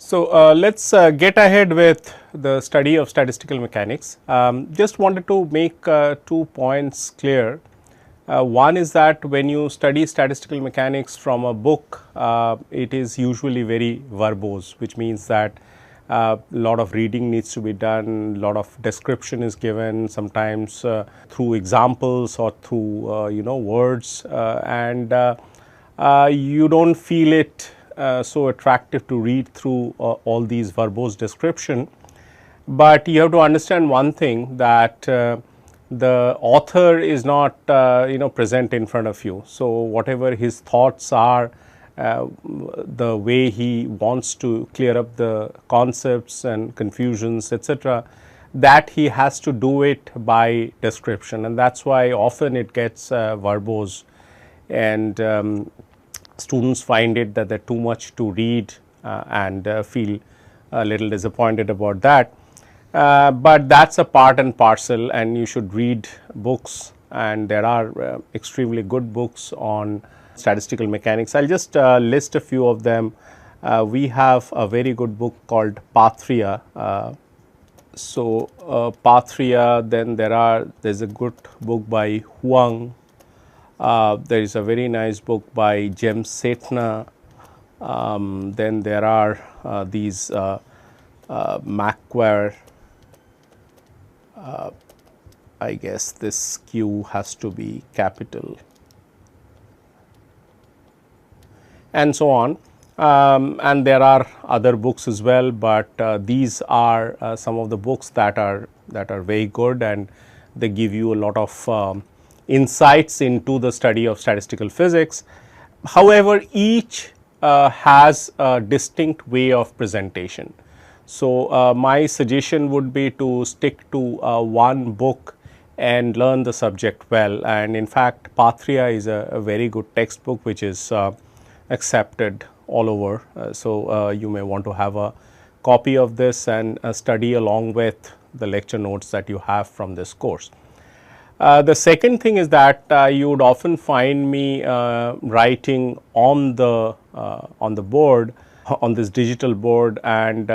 So, let us get ahead with the study of statistical mechanics. Just wanted to make 2 points clear. One is that when you study statistical mechanics from a book, it is usually very verbose, which means that lot of reading needs to be done, lot of description is given, sometimes through examples or through words, and you do not feel it so attractive to read through all these verbose description. But you have to understand one thing, that the author is not present in front of you. So, whatever his thoughts are, the way he wants to clear up the concepts and confusions, etc., that he has to do it by description, and that is why often it gets verbose, and students find it that they are too much to read and feel a little disappointed about that. But that is a part and parcel, and you should read books, and there are extremely good books on statistical mechanics. I will just list a few of them. We have a very good book called Patria. Patria, then there is a good book by Huang. There is a very nice book by Jem Setna. Then there are these Macquarie. I guess this Q has to be capital, and so on. And there are other books as well, but these are some of the books that are very good, and they give you a lot of insights into the study of statistical physics. However, each has a distinct way of presentation. So, my suggestion would be to stick to one book and learn the subject well, and in fact, Patria is a very good textbook which is accepted all over. So, you may want to have a copy of this and study along with the lecture notes that you have from this course. The second thing is that you would often find me writing on the board, on this digital board, and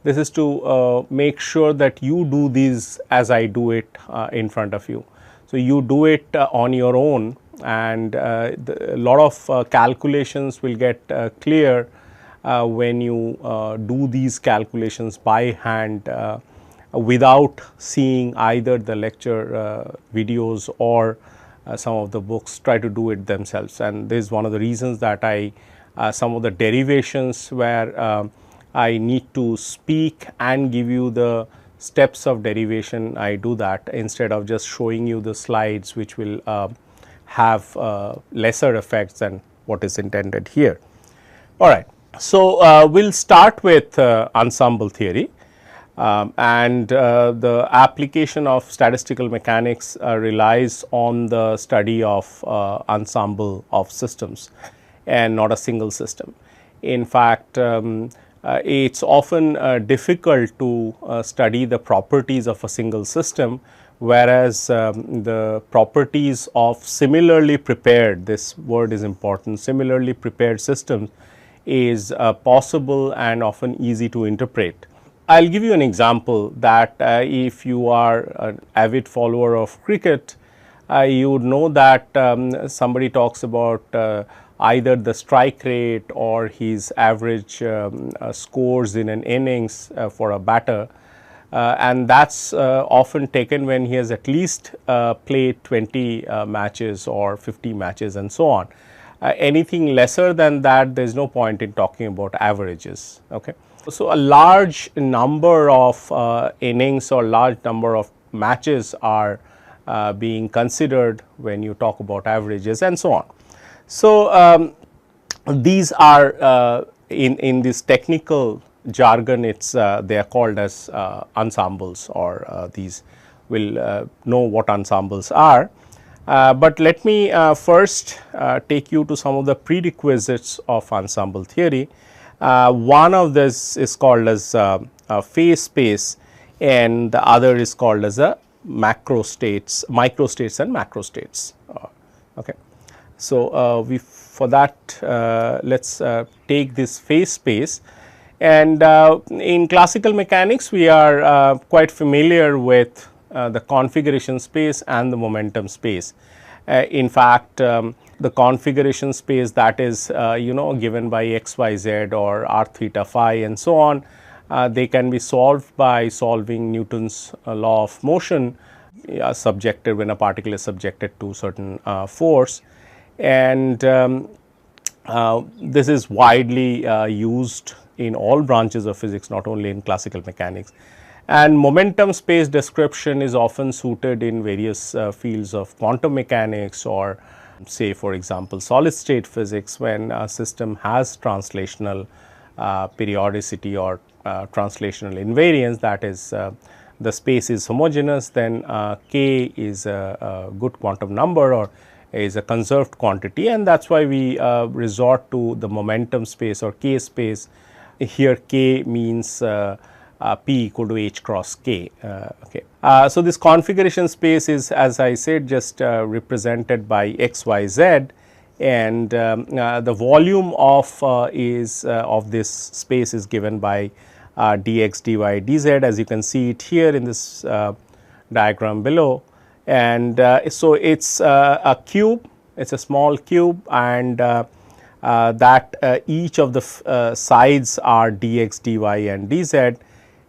this is to make sure that you do these as I do it in front of you. So, you do it on your own, and a lot of calculations will get clear when you do these calculations by hand without seeing either the lecture videos or some of the books. Try to do it themselves, and this is one of the reasons that I some of the derivations where I need to speak and give you the steps of derivation, I do that instead of just showing you the slides, which will have lesser effects than what is intended here. All right. So, we will start with ensemble theory, and the application of statistical mechanics relies on the study of ensemble of systems and not a single system. In fact, it is often difficult to study the properties of a single system, whereas the properties of similarly prepared, this word is important, similarly prepared systems is possible and often easy to interpret. I will give you an example that if you are an avid follower of cricket, you would know that somebody talks about either the strike rate or his average scores in an innings for a batter, and that is often taken when he has at least played 20 matches or 50 matches and so on. Anything lesser than that, there is no point in talking about averages. Okay. So, a large number of innings or large number of matches are being considered when you talk about averages and so on. So, these are in this technical jargon, it's they are called as ensembles, or these will know what ensembles are. But let me first take you to some of the prerequisites of ensemble theory. One of this is called as a phase space, and the other is called as a macrostates, microstates and macrostates. Okay. So, we for that let us take this phase space, And in classical mechanics, we are quite familiar with the configuration space and the momentum space. In fact, the configuration space that is given by x, y, z or r theta phi and so on, they can be solved by solving Newton's law of motion subjected when a particle is subjected to certain force. And this is widely used in all branches of physics, not only in classical mechanics. And momentum space description is often suited in various fields of quantum mechanics, or say for example solid state physics, when a system has translational periodicity or translational invariance, that is the space is homogeneous, then k is a good quantum number or is a conserved quantity, and that is why we resort to the momentum space or k space. Here k means p equal to h cross k. Okay. So, this configuration space is, as I said, just represented by x, y, z, and the volume of of this space is given by dx, dy, dz, as you can see it here in this diagram below. And so, it is a cube, it is a small cube, and that each of the sides are dx, dy and dz,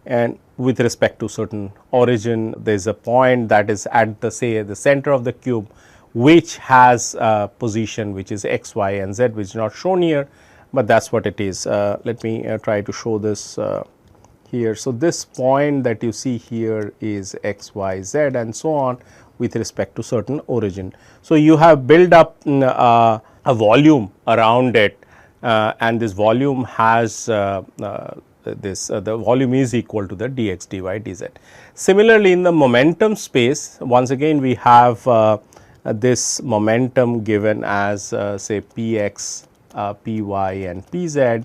and with respect to certain origin, there is a point that is at the the center of the cube, which has a position which is x, y and z, which is not shown here, but that is what it is. Let me try to show this here. So, this point that you see here is x, y, z and so on with respect to certain origin. So, you have built up a volume around it, and this volume has the volume is equal to the dx, dy, dz. Similarly, in the momentum space, once again we have this momentum given as say px, py and pz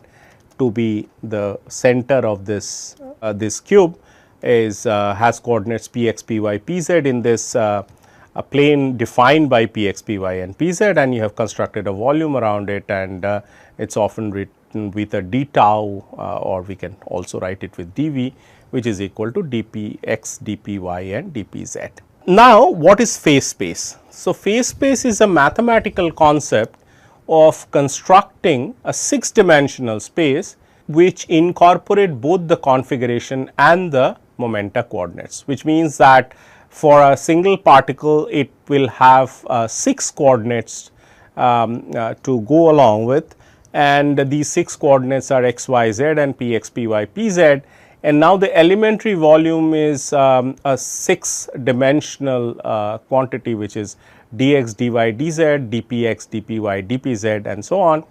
to be the center of this this cube is has coordinates px, py, pz in this a plane defined by px, py and pz, and you have constructed a volume around it, and it is often written with a d tau, or we can also write it with dv, which is equal to dpx, dpy and dpz. Now, what is phase space? So, phase space is a mathematical concept of constructing a 6-dimensional space which incorporate both the configuration and the momenta coordinates, which means that for a single particle it will have 6 coordinates to go along with, and these 6 coordinates are x, y, z and px, py, pz. And now, the elementary volume is a 6-dimensional quantity, which is dx, dy, dz, dpx, dpy, dpz and so on.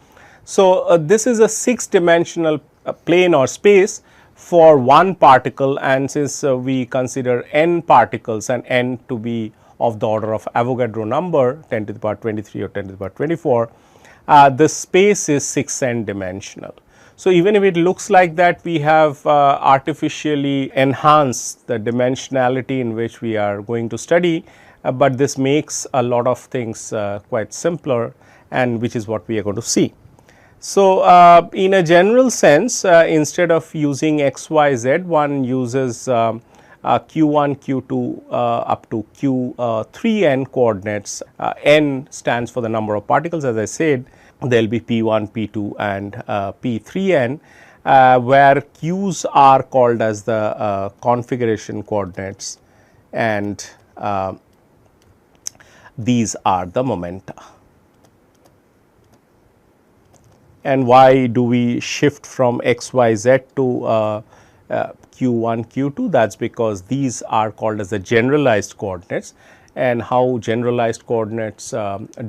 So, this is a 6-dimensional plane or space for one particle, and since we consider n particles and n to be of the order of Avogadro number 10 to the power 23 or 10 to the power 24, the space is 6n dimensional. So, even if it looks like that, we have artificially enhanced the dimensionality in which we are going to study, but this makes a lot of things quite simpler, and which is what we are going to see. So, in a general sense, instead of using x, y, z, one uses q1, q2 up to q3n coordinates. N stands for the number of particles, as I said. There will be p1, p2 and p3n, where q's are called as the configuration coordinates, and these are the momenta. And why do we shift from x, y, z to q1, q2? That is because these are called as the generalized coordinates, and how generalized coordinates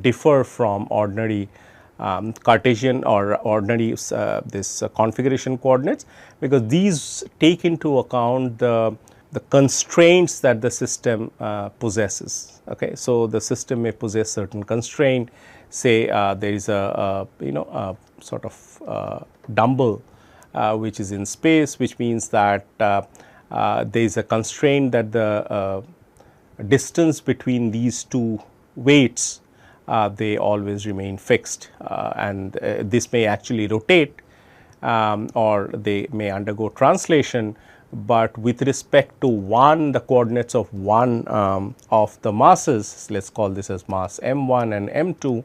differ from ordinary Cartesian or ordinary this configuration coordinates, because these take into account the constraints that the system possesses. Okay. So, the system may possess certain constraint, say there is a sort of dumbbell which is in space, which means that there is a constraint that the distance between these two weights they always remain fixed, and this may actually rotate, or they may undergo translation, but with respect to one, the coordinates of one of the masses, let us call this as mass m1 and m2,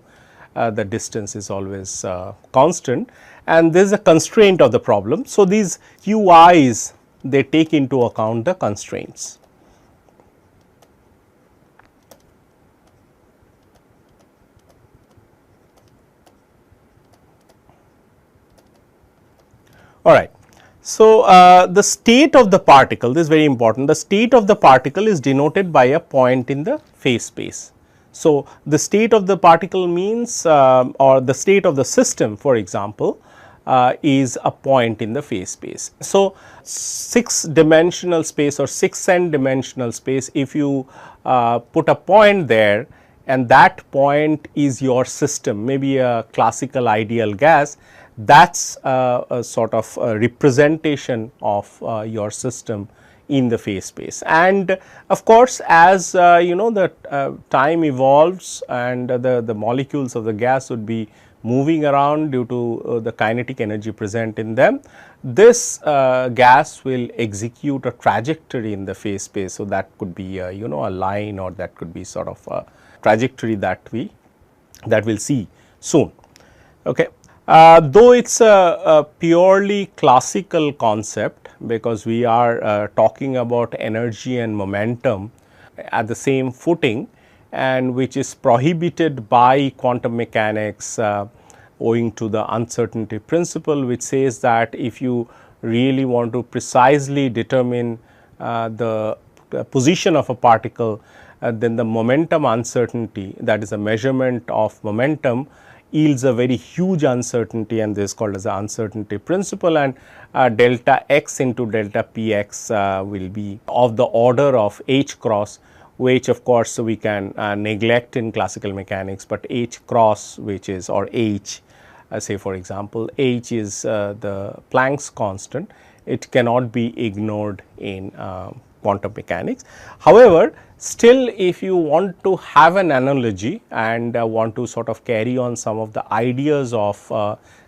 the distance is always constant, and this is a constraint of the problem. So, these QIs, they take into account the constraints. All right. So, the state of the particle, this is very important, the state of the particle is denoted by a point in the phase space. So, the state of the particle means or the state of the system, for example, is a point in the phase space. So, 6 dimensional space or 6n dimensional space, if you put a point there and that point is your system, maybe a classical ideal gas, that is a sort of a representation of your system in the phase space. And of course, as you know, the time evolves and the molecules of the gas would be moving around due to the kinetic energy present in them, this gas will execute a trajectory in the phase space. So, that could be you know, a line, or that could be sort of a trajectory that we will see soon. Okay. Though it is a purely classical concept, because we are talking about energy and momentum at the same footing, and which is prohibited by quantum mechanics owing to the uncertainty principle, which says that if you really want to precisely determine the position of a particle, then the momentum uncertainty, that is a measurement of momentum, yields a very huge uncertainty, and this is called as the uncertainty principle, and delta x into delta px will be of the order of h cross, which of course we can neglect in classical mechanics, but h cross, which is, or h, say for example, h is the Planck's constant, it cannot be ignored in quantum mechanics. However, still if you want to have an analogy and want to sort of carry on some of the ideas of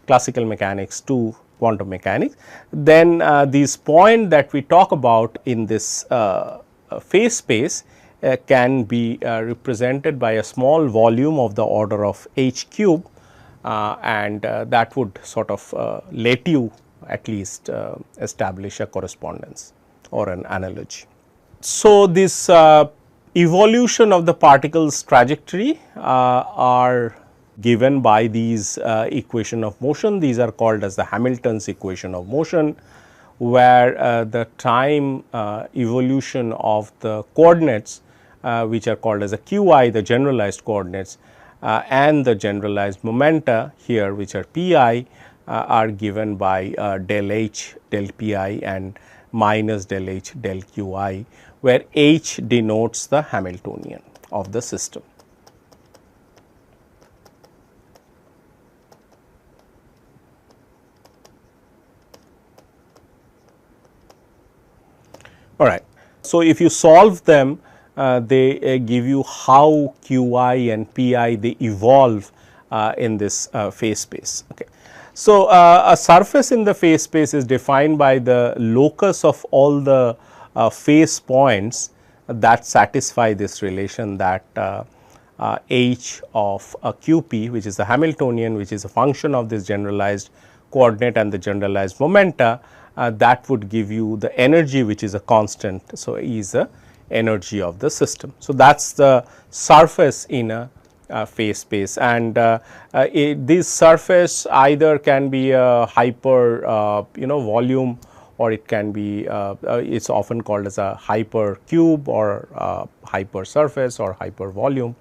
classical mechanics to quantum mechanics, then these points that we talk about in this phase space can be represented by a small volume of the order of h cube, and that would sort of let you at least establish a correspondence or an analogy. So, this evolution of the particle's trajectory are given by these equation of motion. These are called as the Hamilton's equation of motion, where the time evolution of the coordinates which are called as a qi, the generalized coordinates, and the generalized momenta here, which are pi, are given by del h del pi and minus del h del qi, where h denotes the Hamiltonian of the system. All right. So, if you solve them, they give you how qi and pi they evolve in this phase space. Okay. So, a surface in the phase space is defined by the locus of all the phase points that satisfy this relation, that h of a qp, which is the Hamiltonian, which is a function of this generalized coordinate and the generalized momenta, that would give you the energy, which is a constant. So, E is the energy of the system. So, that is the surface in a phase space, and this surface either can be a hyper volume, or it can be it is often called as a hyper cube or hyper surface or hyper volume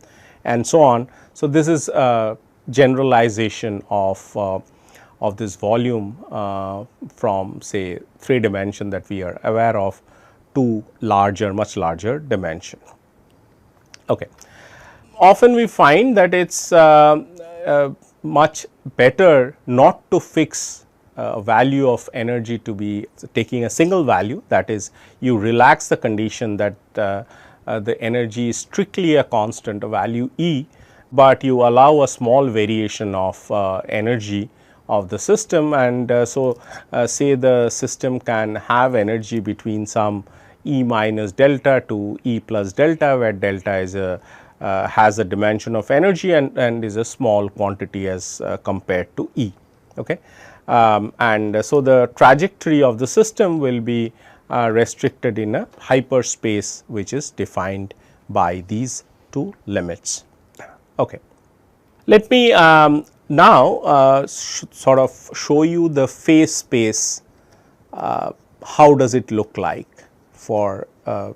and so on. So, this is a generalization of this volume from say 3 dimension that we are aware of to larger, much larger dimension. Okay. Often we find that it is much better not to fix a value of energy to be taking a single value, that is, you relax the condition that the energy is strictly a constant, a value E, but you allow a small variation of energy of the system. And so, say the system can have energy between some E minus delta to E plus delta, where delta is a has a dimension of energy and is a small quantity as compared to E. Okay. And so, the trajectory of the system will be restricted in a hyperspace which is defined by these two limits. Okay. Let me now sort of show you the phase space. How does it look like for a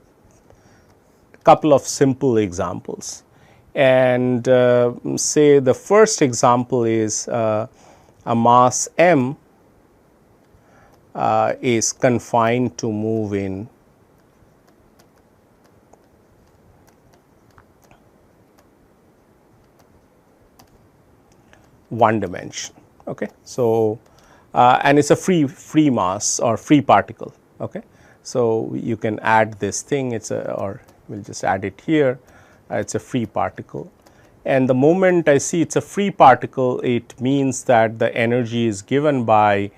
couple of simple examples. And say the first example is a mass m is confined to move in one dimension. Okay. So, and it is a free mass or free particle. Okay. So, you can add this thing, it is a, or we will just add it here, it is a free particle. And the moment I see it is a free particle, it means that the energy is given by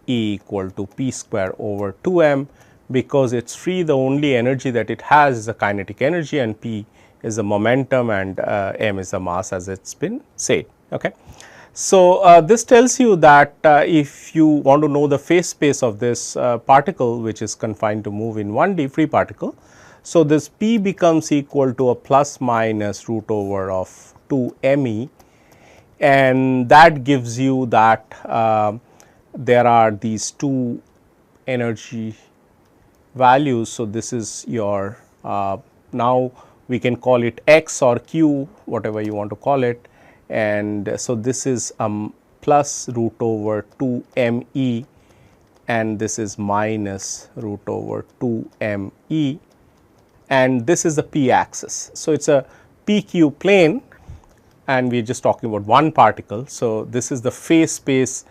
E equal to p square over 2 m, because it is free. The only energy that it has is a kinetic energy, and p is the momentum, and m is the mass, as it has been said. Okay. So, this tells you that if you want to know the phase space of this particle, which is confined to move in 1D free particle. So, this p becomes equal to a plus minus root over of 2 m e, and that gives you that there are these two energy values. So, this is your now we can call it x or q, whatever you want to call it. And so, this is plus root over 2 m e, and this is minus root over 2 m e, and this is the p axis. So, it is a p q plane, and we are just talking about one particle. So, this is the phase space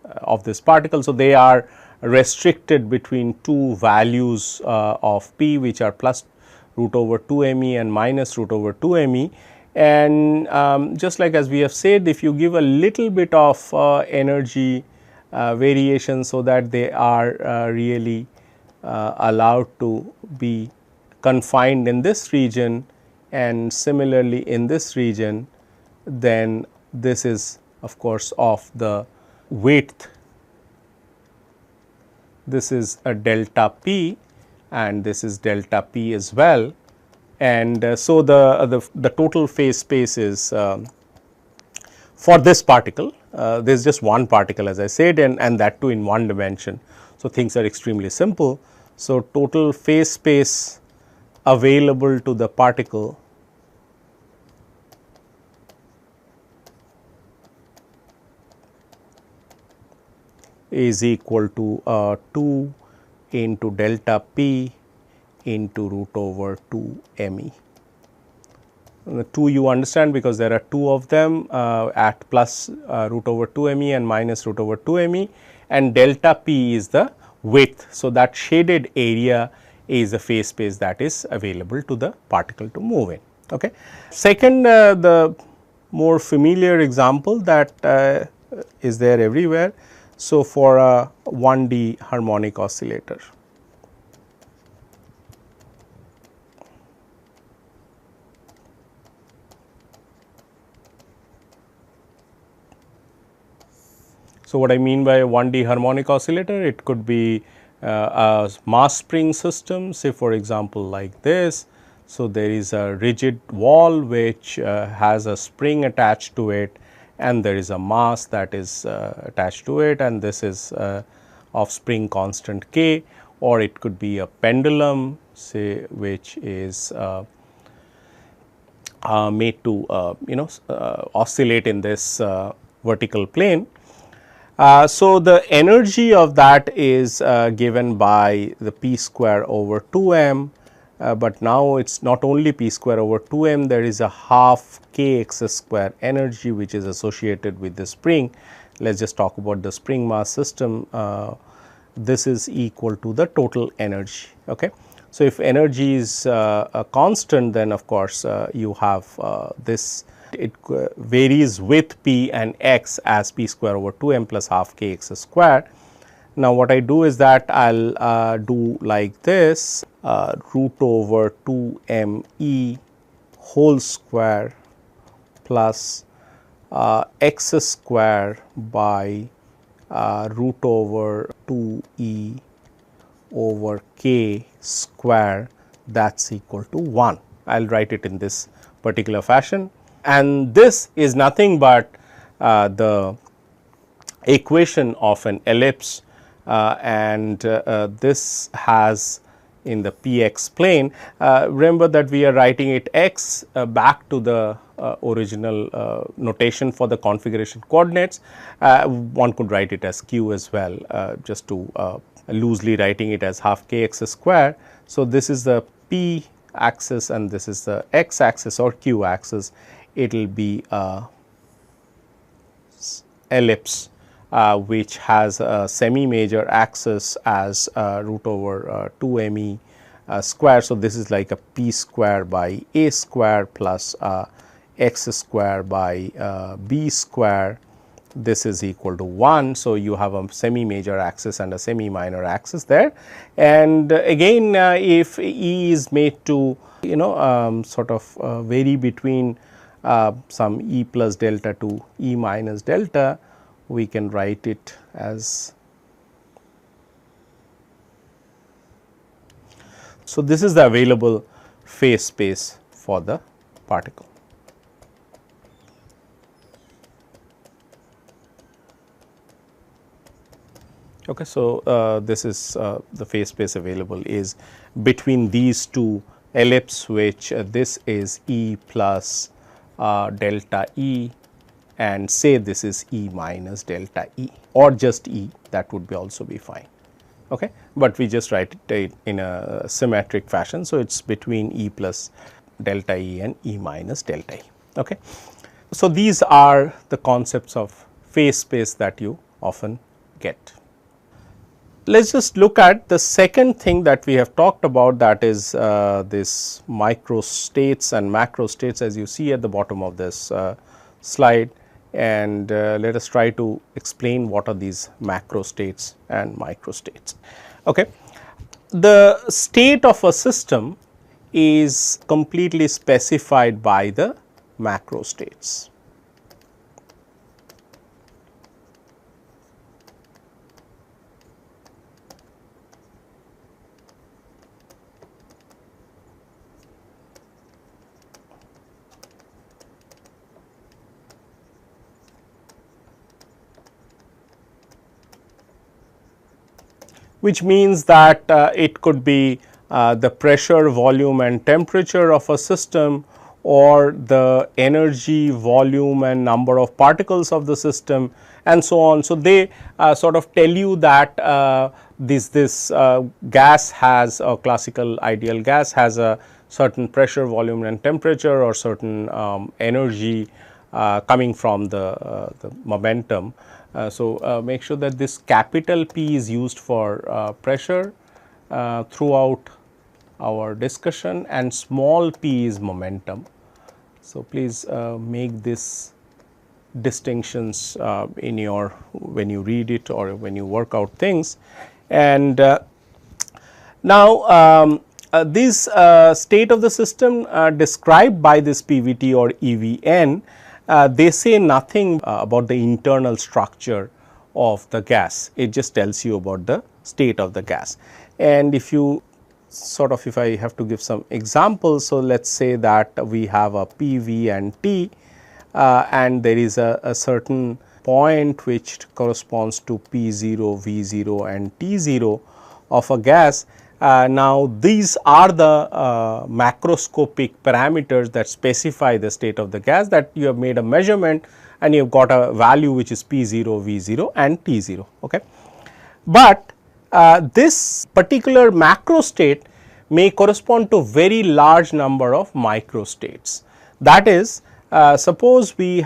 of this particle. So, they are restricted between two values of p, which are plus root over 2 m e and minus root over 2 m e. And just like as we have said, if you give a little bit of energy variation, so that they are really allowed to be confined in this region and similarly in this region, then this is of course of the width. This is a delta p, and this is delta p as well. And so, the total phase space is for this particle, there is just one particle, as I said, and that too in one dimension. So, things are extremely simple. So, total phase space available to the particle is equal to 2 into delta p into root over 2 m e. The 2 you understand, because there are 2 of them at plus root over 2 m e and minus root over 2 m e, and delta p is the width. So, that shaded area is the phase space that is available to the particle to move in. Okay. Second, the more familiar example that is there everywhere. So, for a 1D harmonic oscillator. So, what I mean by a 1D harmonic oscillator, it could be a mass spring system, say for example like this. So, there is a rigid wall which has a spring attached to it, and there is a mass that is attached to it, and this is of spring constant k, or it could be a pendulum, say, which is made to oscillate in this vertical plane. So, the energy of that is given by the p square over 2 m, but now it is not only p square over 2 m, there is a half k x square energy which is associated with the spring. Let us just talk about the spring mass system. This is equal to the total energy. Okay. So, if energy is a constant, then of course, you have this it varies with p and x as p square over 2 m plus half k x square. Now, what I do is that I will do like this, root over 2 m e whole square plus x square by root over 2 e over k square, that is equal to 1. I will write it in this particular fashion, and this is nothing but the equation of an ellipse, and this has in the p x plane. Remember that we are writing it x back to the original notation for the configuration coordinates. One could write it as q as well, just to loosely writing it as half k x square. So, this is the p axis and this is the x axis or q axis. It will be a ellipse which has a semi major axis as root over 2 m e square. So, this is like a p square by a square plus x square by b square. This is equal to 1. So, you have a semi major axis and a semi minor axis there, and again if E is made to sort of vary between some E plus delta to E minus delta, we can write it as. So, this is the available phase space for the particle. Okay, so, this is the phase space available is between these two ellipse, which this is E plus delta E, and say this is E minus delta E, or just E, that would be also be fine. Okay, but we just write it in a symmetric fashion. So, it is between E plus delta E and E minus delta E. Okay. So, these are the concepts of phase space that you often get. Let us just look at the second thing that we have talked about, that is this microstates and macrostates, as you see at the bottom of this slide, and let us try to explain what are these macrostates and microstates. Okay. The state of a system is completely specified by the macrostates. Which means that it could be the pressure, volume and temperature of a system, or the energy, volume and number of particles of the system, and so on. So, they sort of tell you that this gas has a classical ideal gas has a certain pressure, volume and temperature, or certain energy coming from the momentum. So, make sure that this capital P is used for pressure throughout our discussion, and small p is momentum. So, please make this distinctions in your when you read it or when you work out things. And now, this state of the system described by this PVT or EVN, they say nothing about the internal structure of the gas, it just tells you about the state of the gas. And if you sort of, if I have to give some examples, so let us say that we have a P, V and T, and there is a certain point which corresponds to P0, V0 and T0 of a gas. Now, these are the macroscopic parameters that specify the state of the gas, that you have made a measurement and you have got a value which is P0, V0 and T0. Okay. But this particular macrostate may correspond to very large number of microstates. That is, suppose we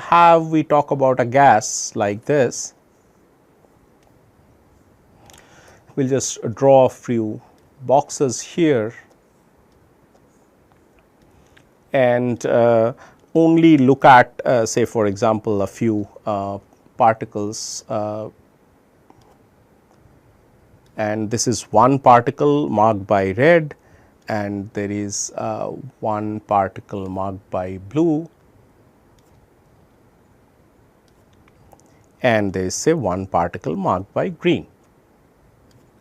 talk about a gas like this. We will just draw a few boxes here, and only look at say for example, a few particles, and this is one particle marked by red, and there is one particle marked by blue, and there is say one particle marked by green.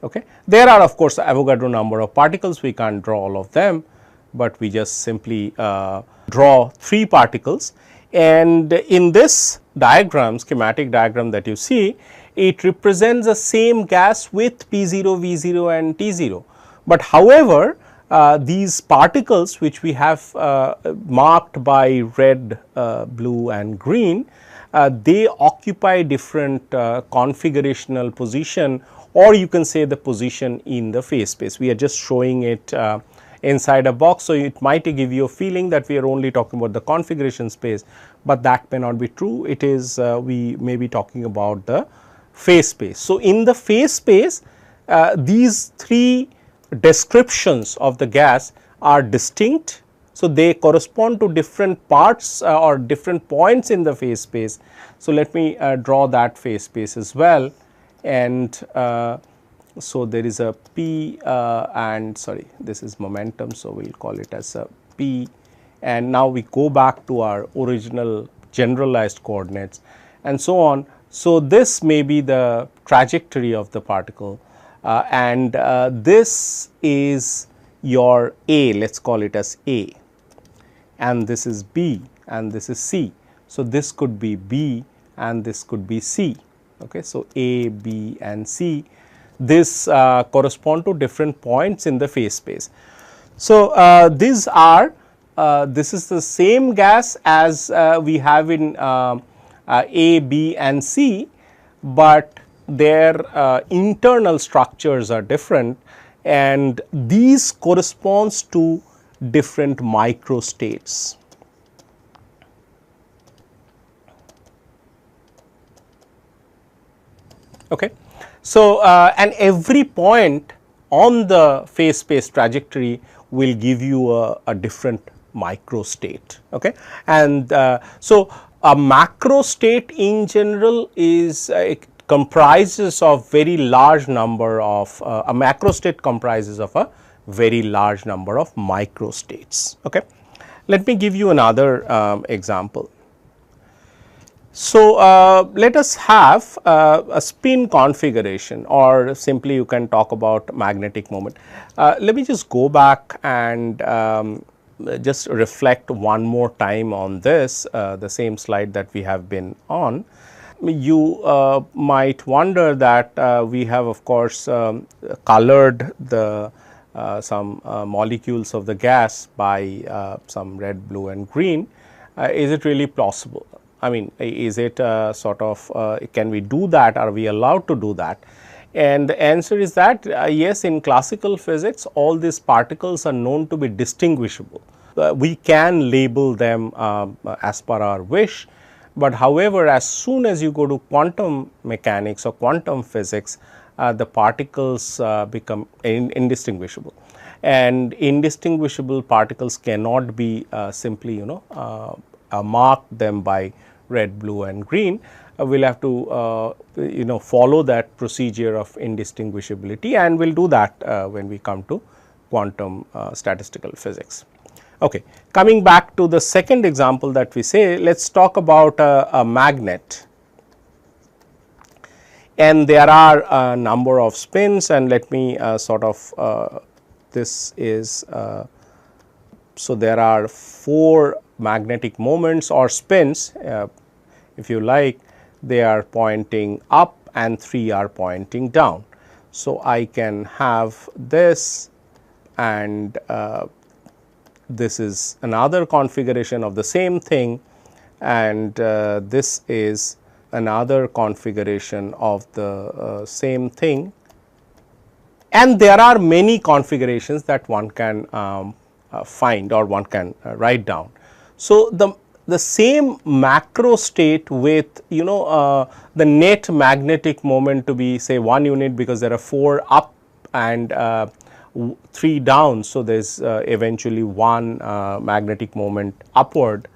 Okay. There are of course Avogadro number of particles, we can't draw all of them, but we just simply draw 3 particles, and in this diagram, schematic diagram that you see, it represents the same gas with P0, V0 and T0. But however, these particles which we have marked by red, blue and green, they occupy different configurational position, or you can say the position in the phase space. We are just showing it inside a box. So, it might give you a feeling that we are only talking about the configuration space, but that may not be true. It is we may be talking about the phase space. So, in the phase space, these 3 descriptions of the gas are distinct. So, they correspond to different parts or different points in the phase space. So, let me draw that phase space as well, and so there is a P and sorry, this is momentum. So, we will call it as a P, and now we go back to our original generalized coordinates and so on. So, this may be the trajectory of the particle, and this is your A, let us call it as A, and this is B and this is C. So, this could be B and this could be C. Okay. So, A, B and C, this correspond to different points in the phase space. So, these are this is the same gas as we have in A, B and C, but their internal structures are different, and these corresponds to different microstates. Okay. So, and every point on the phase space trajectory will give you a different microstate. Okay. And so, a macrostate in general is comprises of very large number of a macrostate comprises of a very large number of microstates. Okay. Let me give you another example. So, let us have a spin configuration, or simply you can talk about magnetic moment. Let me just go back and just reflect one more time on this, the same slide that we have been on. You might wonder that we have of course colored the some molecules of the gas by some red, blue and green. Is it really plausible? I mean, is it sort of can we do that? Are we allowed to do that? And the answer is that yes, in classical physics all these particles are known to be distinguishable. We can label them as per our wish, but however, as soon as you go to quantum mechanics or quantum physics, the particles become indistinguishable, and indistinguishable particles cannot be simply mark them by red, blue and green. We will have to follow that procedure of indistinguishability, and we will do that when we come to quantum statistical physics. Okay. Coming back to the second example that we say, let us talk about a magnet, and there are a number of spins, and let me sort of this is so there are 4 magnetic moments or spins, if you like, they are pointing up and 3 are pointing down. So, I can have this, and this is another configuration of the same thing, and this is another configuration of the same thing, and there are many configurations that one can find or one can write down. So, the same macro state with the net magnetic moment to be say 1 unit, because there are 4 up and 3 down. So, there is eventually 1 magnetic moment upward,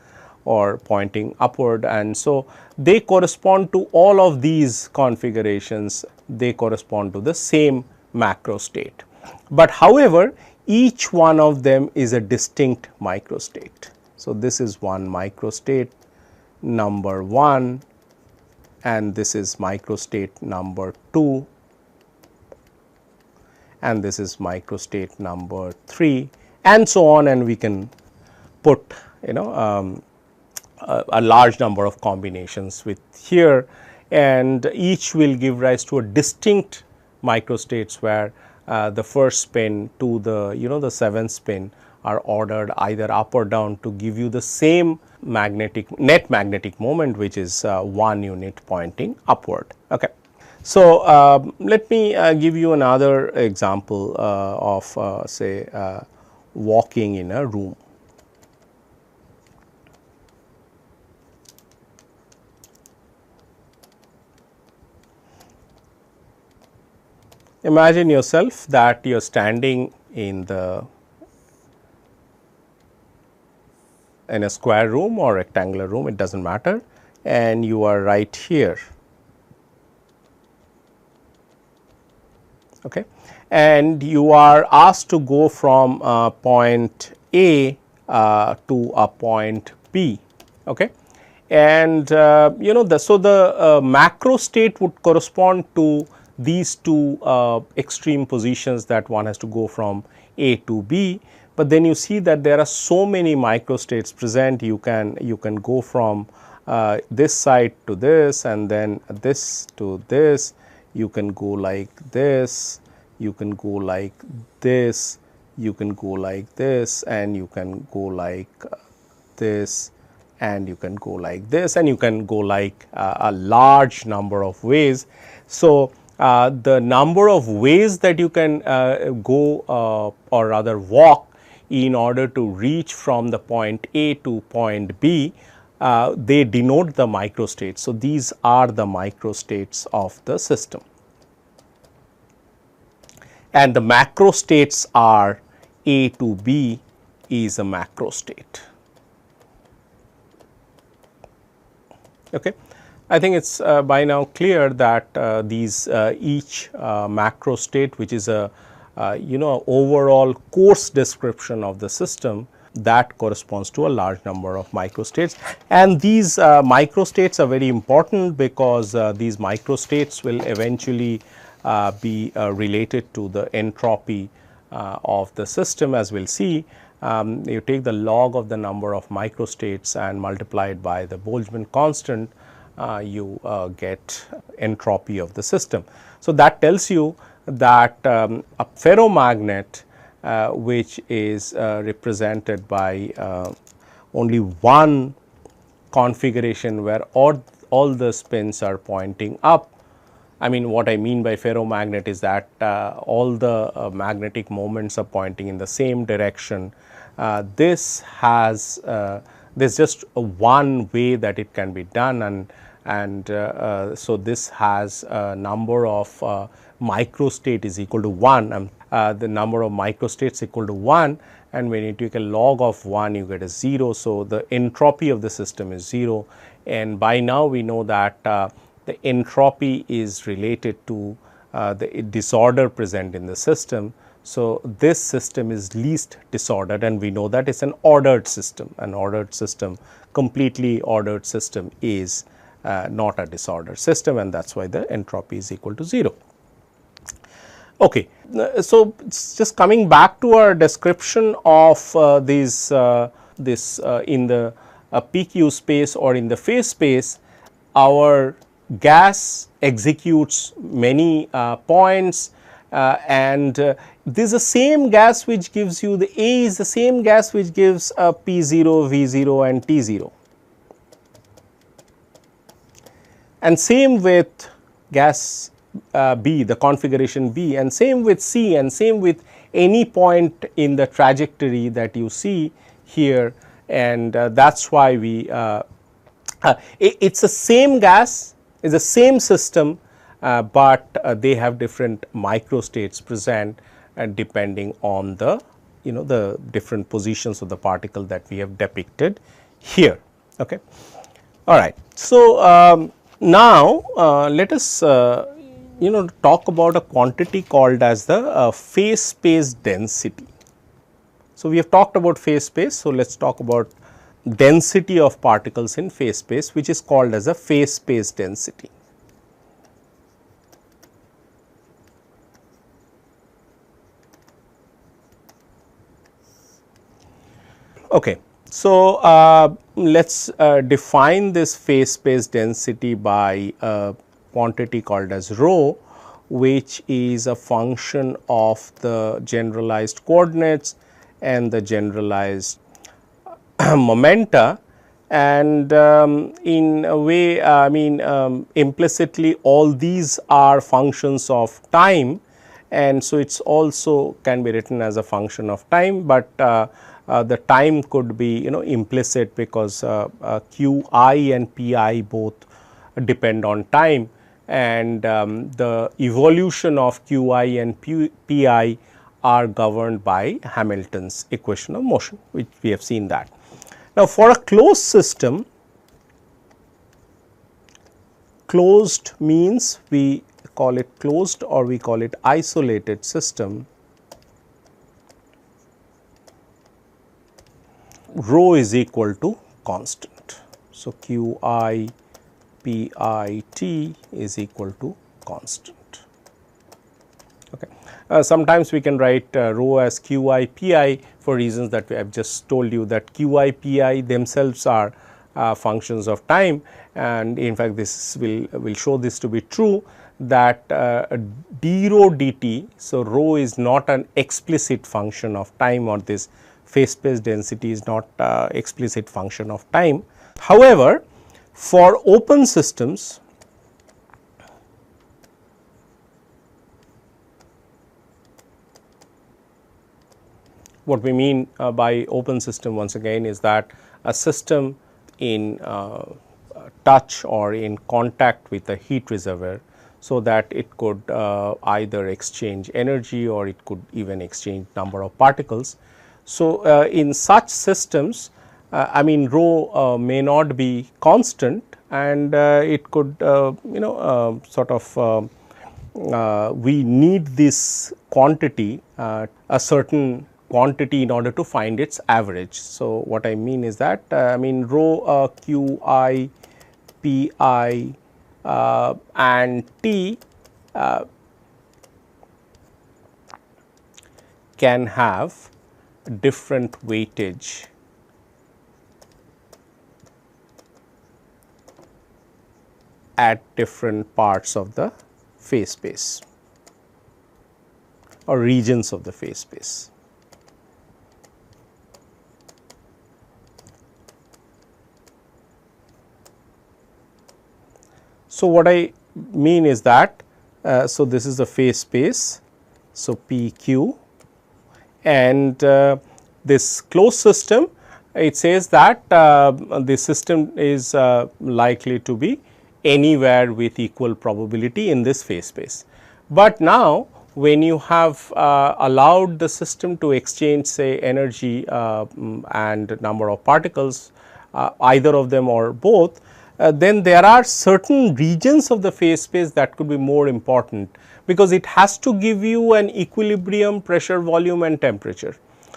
or pointing upward, and so they correspond to all of these configurations, they correspond to the same macrostate. But however, each one of them is a distinct microstate. So, this is one microstate number 1 and this is microstate number 2 and this is microstate number 3 and so on, and we can put a large number of combinations with here, and each will give rise to a distinct microstates where the first spin to the the seventh spin are ordered either up or down to give you the same net magnetic moment, which is 1 unit pointing upward. Okay. So, let me give you another example of say walking in a room. Imagine yourself that you are standing in a square room or rectangular room, it does not matter, and you are right here. Okay. And you are asked to go from point A to a point B. Okay. And so the macro state would correspond to these two extreme positions that one has to go from A to B, but then you see that there are so many microstates present. You can go from this side to this, and then this to this. You can go like this, you can go like this, you can go like this, and you can go like this, and you can go like this, and you can go like a large number of ways. So, the number of ways that you can go or rather walk in order to reach from the point A to point B, they denote the microstates. So, these are the microstates of the system, and the macrostates are A to B is a macrostate. Okay. I think it is by now clear that these each macro state, which is a overall coarse description of the system, that corresponds to a large number of microstates. And these microstates are very important because these microstates will eventually be related to the entropy of the system, as we will see. You take the log of the number of microstates and multiply it by the Boltzmann constant, you get entropy of the system. So, that tells you that a ferromagnet which is represented by only one configuration where all the spins are pointing up. I mean, what I mean by ferromagnet is that all the magnetic moments are pointing in the same direction. This has there's just one way that it can be done, and so this has a number of microstate is equal to 1, the number of microstates equal to 1, and when you take a log of 1 you get a 0. So, the entropy of the system is 0, and by now we know that the entropy is related to the disorder present in the system. So, this system is least disordered, and we know that it is an ordered system. An ordered system, completely ordered system is not a disordered system, and that is why the entropy is equal to 0. Okay. So, just coming back to our description of this in the PQ space or in the phase space, our gas executes many points, and this is the same gas which gives you the A is the same gas which gives P0, V0 and T0, and same with gas B, the configuration B, and same with C, and same with any point in the trajectory that you see here, and that is why we it is the same gas, it is the same system, but they have different microstates present depending on the the different positions of the particle that we have depicted here. Okay. All right. So, now let us talk about a quantity called as the phase space density. So, we have talked about phase space. So, let us talk about density of particles in phase space, which is called as a phase space density. Okay. So, let us define this phase space density by a quantity called as rho, which is a function of the generalized coordinates and the generalized momenta, and in a way I mean implicitly all these are functions of time, and so it is also can be written as a function of time, but the time could be implicit because q I and p I both depend on time, and the evolution of q I and p I are governed by Hamilton's equation of motion, which we have seen that. Now, for a closed system, closed means we call it closed or we call it isolated system. Rho is equal to constant. So, q I p I t is equal to constant. Okay. Sometimes we can write rho as q I p I for reasons that I have just told you, that q I p I themselves are functions of time, and in fact this will show this to be true, that d rho dt. So, rho is not an explicit function of time, or this phase space density is not explicit function of time. However, for open systems, what we mean by open system once again is that a system in touch or in contact with a heat reservoir, so that it could either exchange energy or it could even exchange number of particles. So, in such systems I mean rho may not be constant, and it could sort of we need this quantity, a certain quantity, in order to find its average. So, what I mean is that I mean rho q I p I and t can have different weightage at different parts of the phase space or regions of the phase space. So, what I mean is that so this is the phase space, so p q, and this closed system, it says that the system is likely to be anywhere with equal probability in this phase space. But now, when you have allowed the system to exchange say energy and number of particles, either of them or both, then there are certain regions of the phase space that could be more important, because it has to give you an equilibrium pressure, volume and temperature.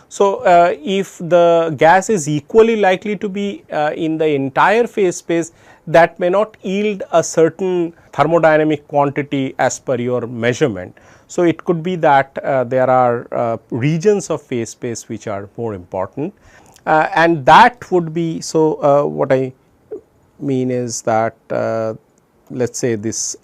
So, if the gas is equally likely to be in the entire phase space, that may not yield a certain thermodynamic quantity as per your measurement. So, it could be that there are regions of phase space which are more important, and that would be. So, what I mean is that let us say this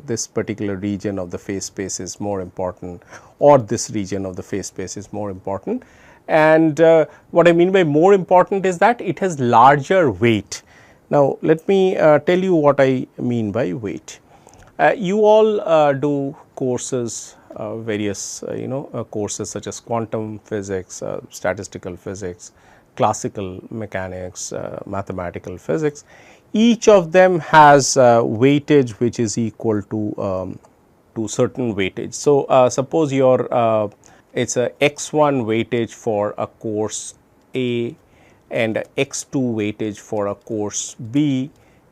this particular region of the phase space is more important, or this region of the phase space is more important. And what I mean by more important is that it has larger weight. Now, let me tell you what I mean by weight. You all do courses, various courses such as quantum physics, statistical physics, classical mechanics, mathematical physics. Each of them has weightage which is equal to certain weightage. So, suppose your it is a x1 weightage for a course A, and x2 weightage for a course B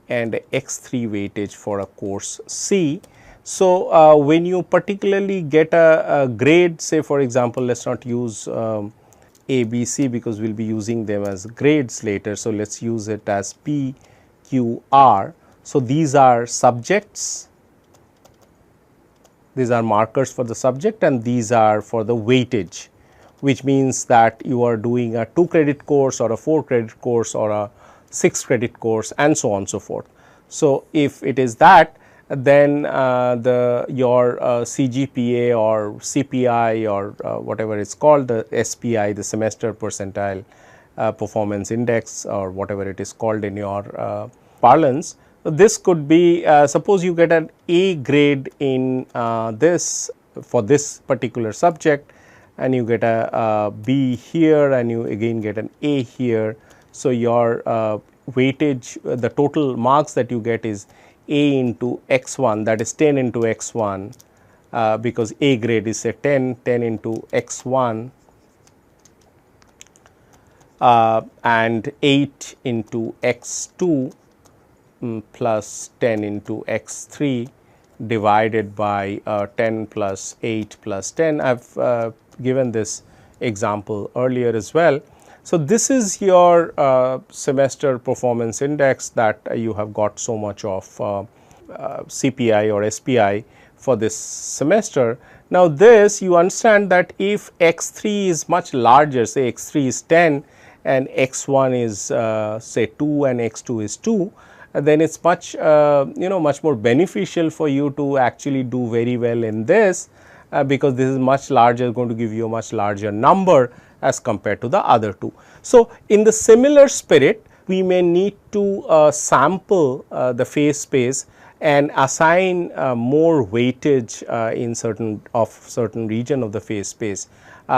and x3 weightage for a course C. So, when you particularly get a grade, say for example, let us not use A, B, C because we will be using them as grades later. So, let us use it as P, Q, R. So, these are subjects, these are markers for the subject and these are for the weightage, which means that you are doing a 2 credit course or a 4 credit course or a 6 credit course and so on and so forth. So, if it is that, then your CGPA or CPI or whatever it's called, the SPI, the semester percentile performance index or whatever it is called in your parlance. This could be suppose you get an A grade in this for this particular subject and you get a B here and you again get an A here. So, your weightage, the total marks that you get is A into x1, that is 10 into x1 because A grade is say 10 into x1 and 8 into x2 plus 10 into x3 divided by 10 plus 8 plus 10. I have given this example earlier as well. So, this is your semester performance index that you have got so much of CPI or SPI for this semester. Now, this you understand that if x3 is much larger, say x3 is 10 and x1 is say 2 and x2 is 2, then it is much much more beneficial for you to actually do very well in this because this is much larger, going to give you a much larger number as compared to the other two. So, in the similar spirit, we may need to sample the phase space and assign more weightage in certain region of the phase space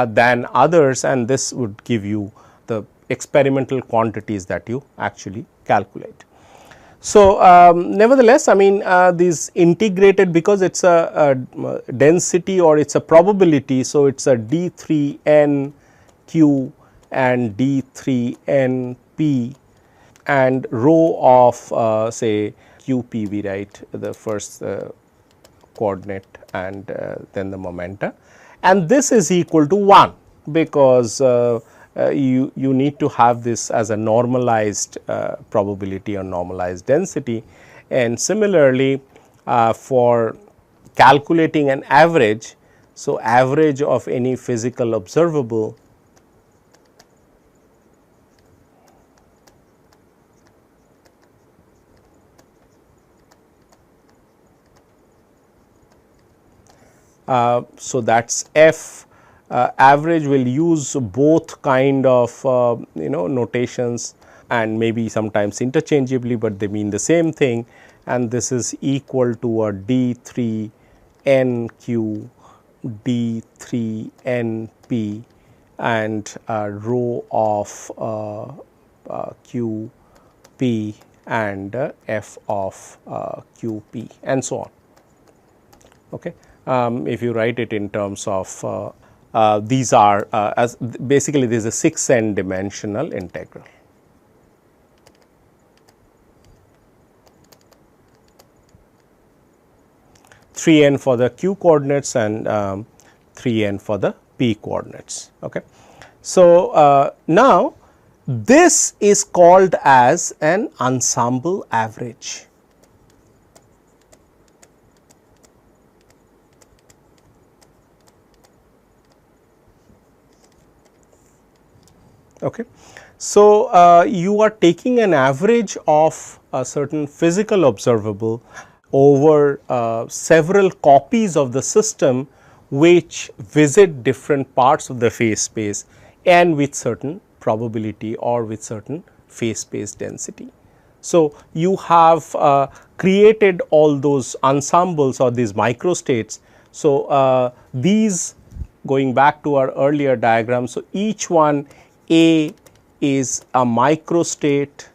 than others, and this would give you the experimental quantities that you actually calculate. So, nevertheless, I mean these integrated, because it is a density or it is a probability. So, it is a D3N Q and D3N P and rho of say QP, we write the first coordinate and then the momenta, and this is equal to 1 because you need to have this as a normalized probability or normalized density. And similarly, for calculating an average, so average of any physical observable so that is F. Average will use both kind of notations and maybe sometimes interchangeably, but they mean the same thing, and this is equal to a D3 NQ D3 NP and rho of QP and F of QP and so on. Okay. If you write it in terms of these are as basically this is a 6n dimensional integral. Three n for the q coordinates and 3n for the p coordinates. Okay. So, now this is called as an ensemble average. Okay. So, you are taking an average of a certain physical observable over several copies of the system which visit different parts of the phase space and with certain probability or with certain phase space density. So, you have created all those ensembles or these microstates. So, these going back to our earlier diagram. So, each one A is a microstate,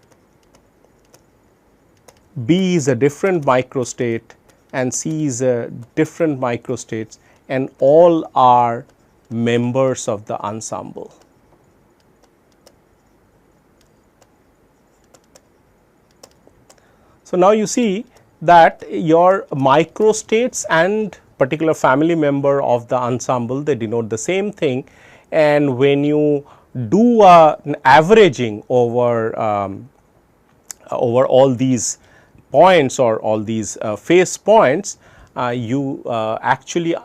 B is a different microstate and C is a different microstates, and all are members of the ensemble. So, now you see that your microstates and particular family member of the ensemble, they denote the same thing, and when you do an averaging over over all these points or all these phase points, you actually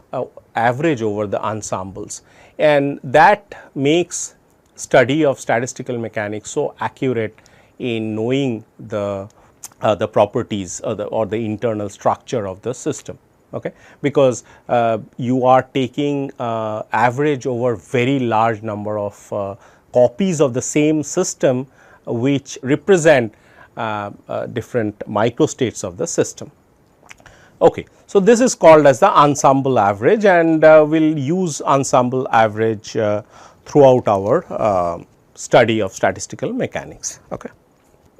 average over the ensembles, and that makes study of statistical mechanics so accurate in knowing the properties or the internal structure of the system. Okay, because you are taking average over very large number of copies of the same system, which represent different microstates of the system. Okay. So, this is called as the ensemble average, and we will use ensemble average throughout our study of statistical mechanics. Okay.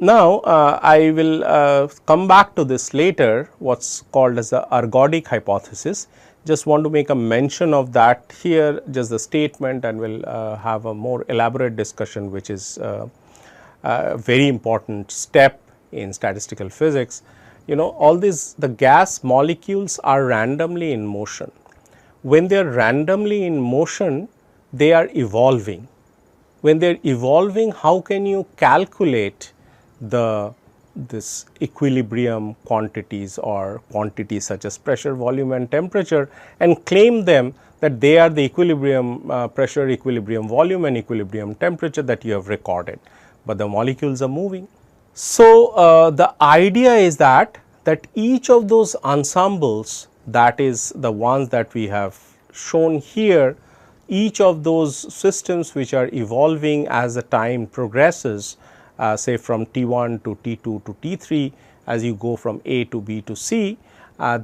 Now, I will come back to this later, what is called as the ergodic hypothesis. Just want to make a mention of that here, just the statement, and we will have a more elaborate discussion, which is a very important step in statistical physics. You know, all these, the gas molecules are randomly in motion. When they are randomly in motion, they are evolving. When they are evolving, how can you calculate this equilibrium quantities or quantities such as pressure, volume and temperature, and claim them that they are the equilibrium pressure, equilibrium volume and equilibrium temperature that you have recorded, but the molecules are moving. So, the idea is that each of those ensembles, that is the ones that we have shown here, each of those systems which are evolving as the time progresses, say from T1 to T2 to T3, as you go from A to B to C,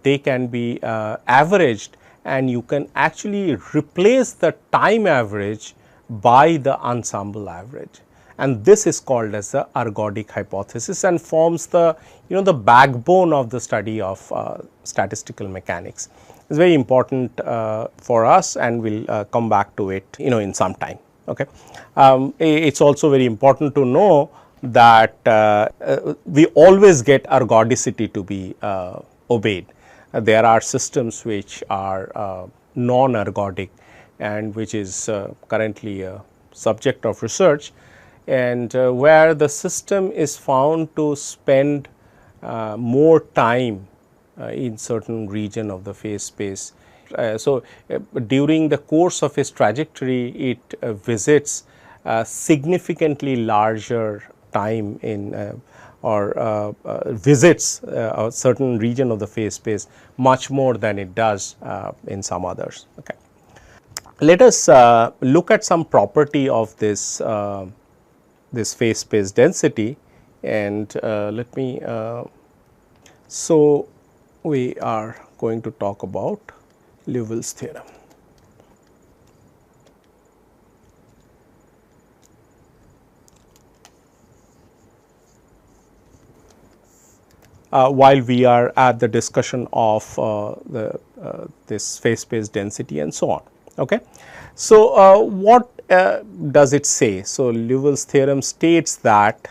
they can be averaged, and you can actually replace the time average by the ensemble average, and this is called as the ergodic hypothesis and forms the the backbone of the study of statistical mechanics. It is very important for us, and we will come back to it in some time. Okay. It is also very important to know that we always get ergodicity to be obeyed. There are systems which are non-ergodic, and which is currently a subject of research, and where the system is found to spend more time in certain region of the phase space. So, during the course of its trajectory, it visits significantly larger time in or visits a certain region of the phase space much more than it does in some others. Okay. Let us look at some property of this this phase space density, and let me so we are going to talk about Liouville's theorem. While we are at the discussion of this phase space density and so on. Okay. So, what does it say? So, Liouville's theorem states that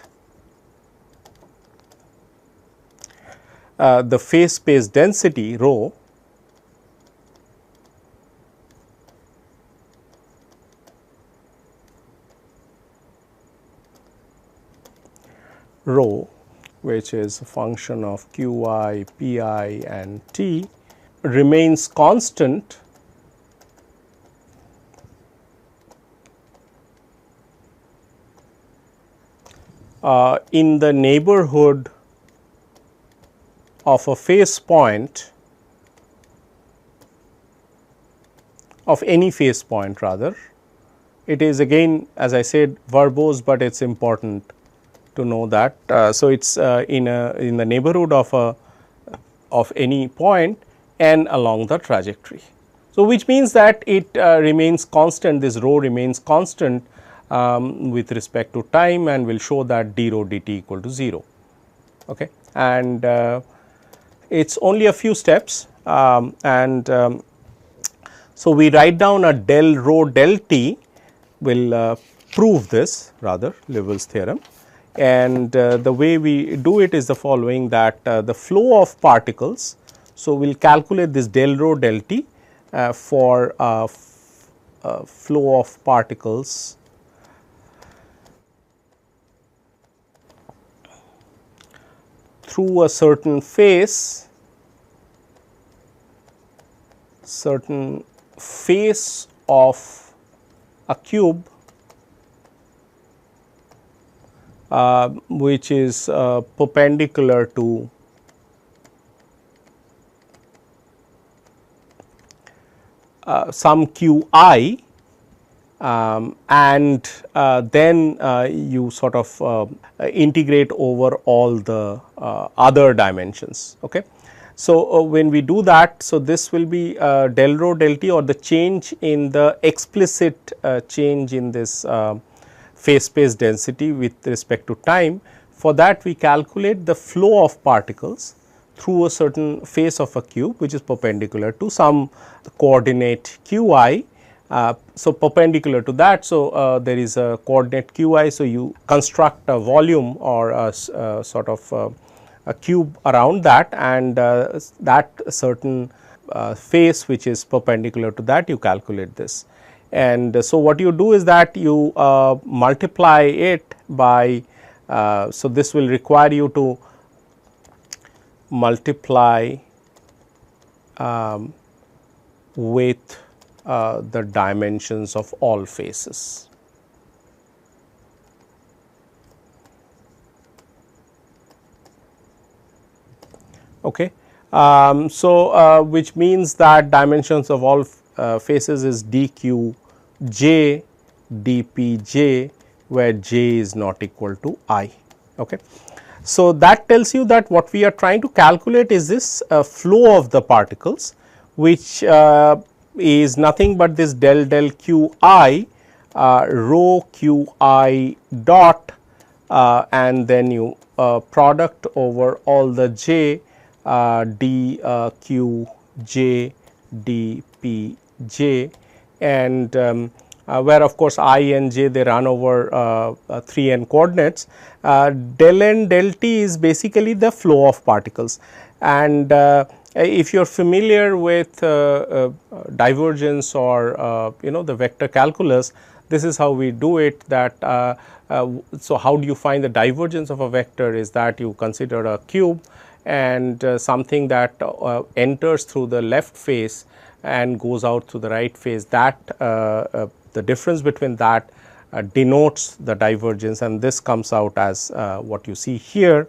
the phase space density rho which is a function of qi, pi and t, remains constant in the neighborhood of a phase point, of any phase point rather. It is again, as I said, verbose, but it is important to know that. So, it is in the neighborhood of any point and along the trajectory. So, which means that it remains constant, this rho remains constant with respect to time, and will show that d rho dt equal to 0. Okay. And it is only a few steps, so we write down a del rho del t will prove this, rather Liouville's theorem, and the way we do it is the following, that the flow of particles. So, we will calculate this del rho del t for flow of particles through a certain face of a cube which is perpendicular to some q I, and then you sort of integrate over all the other dimensions. Okay. So, when we do that, so this will be del rho del t, or the change in the explicit change in this phase space density with respect to time. For that, we calculate the flow of particles through a certain face of a cube which is perpendicular to some coordinate q I. So, perpendicular to that. So, there is a coordinate q I. So, you construct a volume or a sort of a cube around that, and that certain face which is perpendicular to that, you calculate this. And so, what you do is that you multiply it by, so this will require you to multiply with the dimensions of all faces. Okay. So, which means that dimensions of all faces is dq j dp j, where j is not equal to I. Okay. So, that tells you that what we are trying to calculate is this flow of the particles, which is nothing but this del del q I rho q I dot, and then you product over all the j d q j d p j, and where of course I and j, they run over 3 n coordinates. Del n del t is basically the flow of particles, and if you are familiar with divergence or the vector calculus, this is how we do it, that so how do you find the divergence of a vector is that you consider a cube and something that enters through the left face and goes out through the right face, that the difference between that denotes the divergence, and this comes out as what you see here,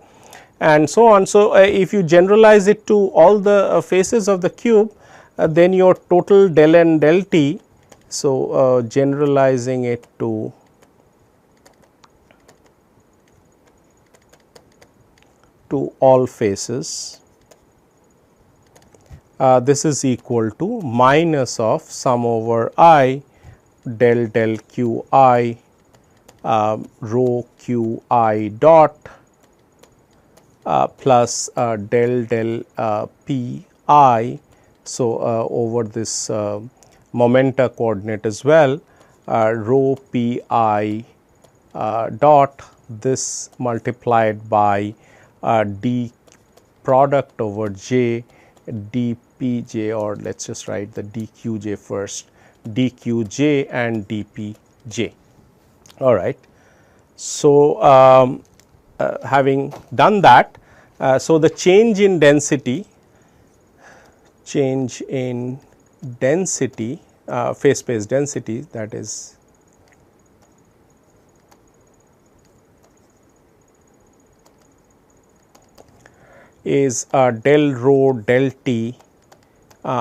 and so on. So, if you generalize it to all the faces of the cube, then your total del n del t, so generalizing it to all faces, this is equal to minus of sum over I del del q I rho q I dot plus del del p I. So, over this momenta coordinate as well, rho p I dot, this multiplied by d product over j dpj, or let us just write the dqj first, dqj and dpj. All right. So, having done that, so the change in density, phase space density, that is del rho del t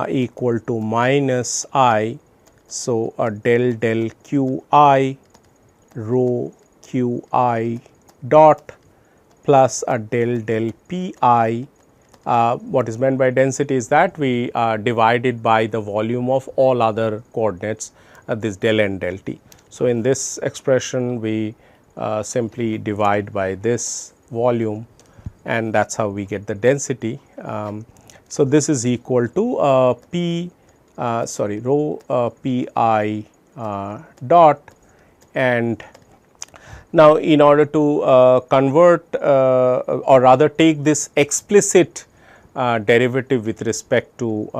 equal to minus I. So, del del q I rho q I dot plus a del del p I. What is meant by density is that we divide it by the volume of all other coordinates, this del n del t. So, in this expression we simply divide by this volume, and that is how we get the density. So, this is equal to rho p I dot, and Now, in order to convert or rather take this explicit derivative with respect to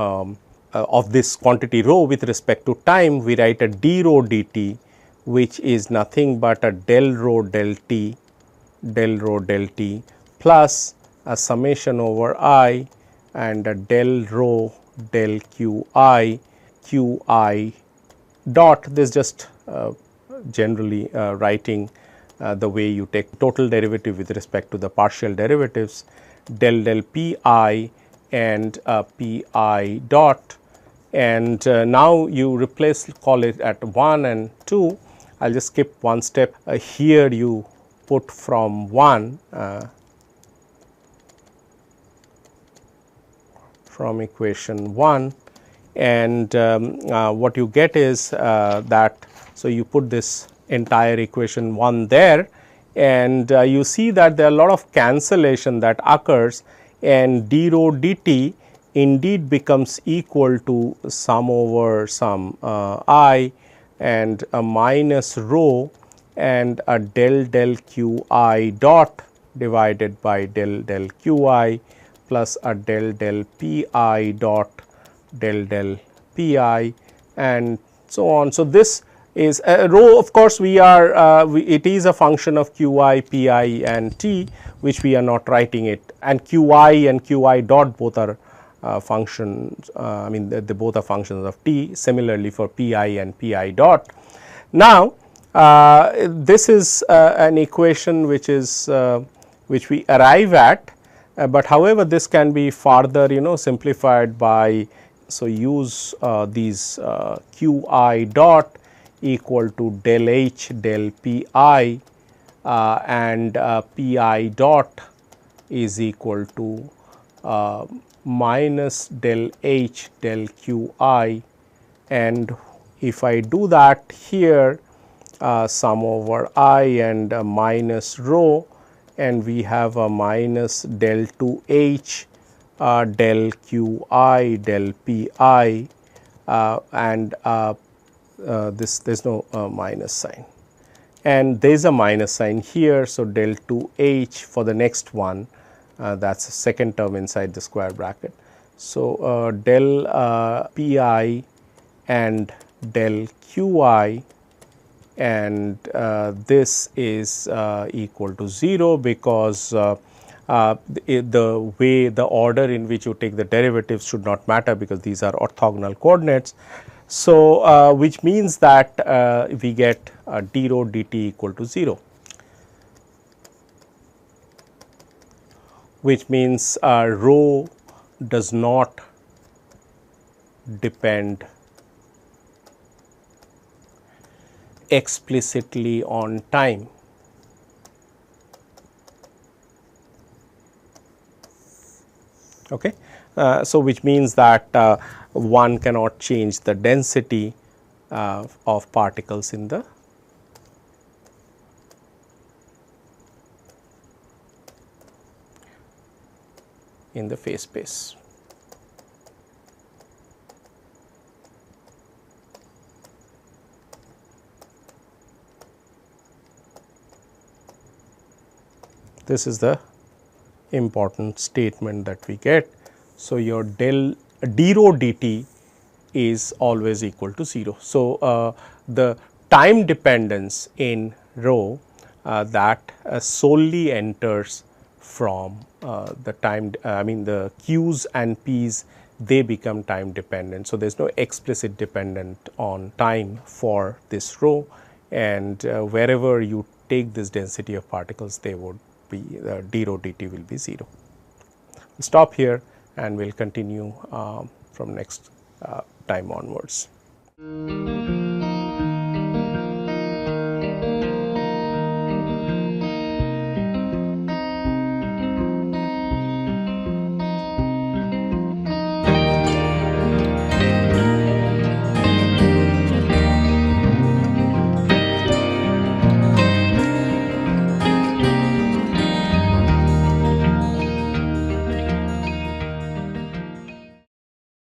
of this quantity rho with respect to time, we write a d rho dt, which is nothing but a del rho del t plus a summation over I and a del rho del qi dot. This just generally writing the way you take total derivative with respect to the partial derivatives, del pi and pi dot, and now you replace, call it at 1 and 2. I will just skip one step. Here you put from 1 from equation 1, and what you get is that, so you put this entire equation 1 there, and you see that there are a lot of cancellation that occurs, and d rho dt indeed becomes equal to sum over some I and a minus rho and a del qi dot divided by del qi plus a del pi dot del pi and so on. So, this is rho, of course, we are it is a function of qi, pi and t, which we are not writing it, and qi and qi dot both are functions, I mean they both are functions of t. Similarly, for pi and pi dot. Now, this is an equation which is which we arrive at, but however, this can be further simplified by, so use these qi dot equal to del h del pi and pi dot is equal to minus del h del qi, and if I do that here, sum over I and minus rho, and we have a minus del 2h del qi del pi and this there is no minus sign, and there is a minus sign here. So, del 2h for the next one, that is the second term inside the square bracket. So, del pi and del qi, and this is equal to 0, because the way, the order in which you take the derivatives should not matter, because these are orthogonal coordinates. So, which means that we get d rho dt equal to 0, which means rho does not depend explicitly on time. Okay. So, which means that one cannot change the density of particles in the phase space. This is the important statement that we get. So, your del d rho dt is always equal to 0. So, the time dependence in rho that solely enters from the time, I mean the q's and p's, they become time dependent. So, there is no explicit dependent on time for this rho, and wherever you take this density of particles, they would be d rho dt will be 0. We'll stop here and we will continue from next time onwards.